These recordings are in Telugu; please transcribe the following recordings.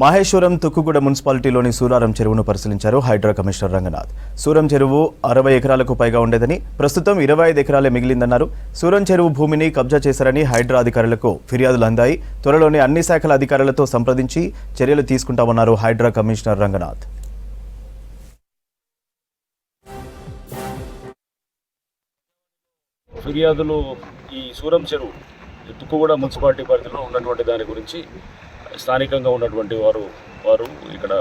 మహేశ్వరం తుక్కుగూడ మున్సిపాలిటీలోని సూరారం చెరువును పరిశీలించారు హైడ్రా కమిషనర్ రంగనాథ్. సూరం చెరువు 60 ఎకరాలకు పైగా ఉండేదని, ప్రస్తుతం 25 ఎకరాలే మిగిలిందన్నారు. సూరం చెరువు భూమిని కబ్జా చేశారని హైడ్రా అధికారులకు ఫిర్యాదులు అందాయి. త్వరలోనే అన్ని శాఖల అధికారులతో సంప్రదించి చర్యలు తీసుకుంటామన్నారు హైడ్రా కమిషనర్ రంగనాథ్. ఫిర్యాదులు ఈ సూరం చెరువు తుక్కుగూడ మున్సిపాలిటీ పరిధిలో ఉన్నటువంటి దాని గురించి స్థానికంగా ఉన్నటువంటి వారు ఇక్కడ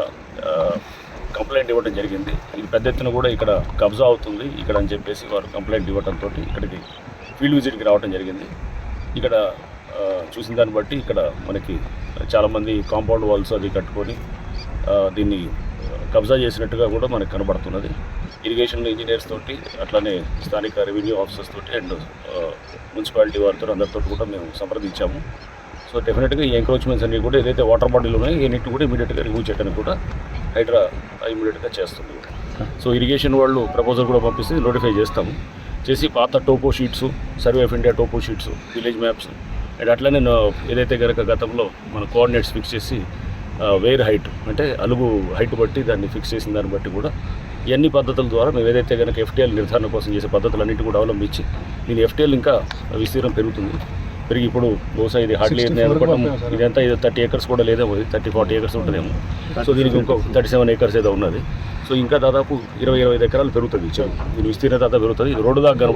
కంప్లైంట్ ఇవ్వడం జరిగింది. ఇది పెద్ద ఎత్తున కూడా ఇక్కడ కబ్జా అవుతుంది ఇక్కడ అని చెప్పేసి వారు కంప్లైంట్ ఇవ్వడంతో ఇక్కడికి ఫీల్డ్ విజిట్కి రావడం జరిగింది. ఇక్కడ చూసిన దాన్ని బట్టి ఇక్కడ మనకి చాలామంది కాంపౌండ్ వాల్స్ అది కట్టుకొని దీన్ని కబ్జా చేసినట్టుగా కూడా మనకు కనబడుతున్నది. ఇరిగేషన్ ఇంజనీర్స్ తోటి అట్లానే స్థానిక రెవెన్యూ ఆఫీసర్స్ తోటి అండ్ మున్సిపాలిటీ వారితో అందరితో కూడా మేము సంప్రదించాము. సో డెఫినెట్గా ఈ ఎంక్రోచ్మెంట్స్ అన్నీ కూడా ఏదైతే వాటర్ బాడీలు ఉన్నాయో ఇవన్నిటి కూడా ఇమీడియట్గా రిమూవ్ చేయడానికి కూడా హైడ్రా ఇమీడియట్గా చేస్తుంది. సో ఇరిగేషన్ వాళ్ళు ప్రపోజల్ కూడా పంపిస్తే నోటిఫై చేస్తాము. చేసి పాత topo sheets, survey of India topo sheets, village maps and అట్లనే ఏదైతే కనుక గతంలో మన కోఆర్డినేట్స్ ఫిక్స్ చేసి వేర్ హైట్ అంటే అలుగు హైట్ బట్టి దాన్ని ఫిక్స్ చేసిన దాన్ని బట్టి కూడా ఇవన్నీ పద్ధతుల ద్వారా మేము ఏదైతే కనుక ఎఫ్టీఎల్ నిర్ధారణ కోసం చేసే పద్ధతులన్నింటి కూడా అవలంబించి దీని ఎఫ్టీఎల్ ఇంకా విస్తీర్ణం పెరిగి ఇప్పుడు బహుశా ఇది హార్డ్లీ అనుకోవడం ఇదంతా ఇది 30 acres కూడా లేదేమో, 30-40 acres ఉంటుందేమో. సో దీనికి ఇంకో 37 acres ఏదో ఉన్నది. సో ఇంకా దాదాపు 20-25 ఎకరాలు పెరుగుతుంది చెరువు. దీని విస్తీర్ణత పెరుగుతుంది. ఇది రోడ్డు దాకా కనబడుతుంది.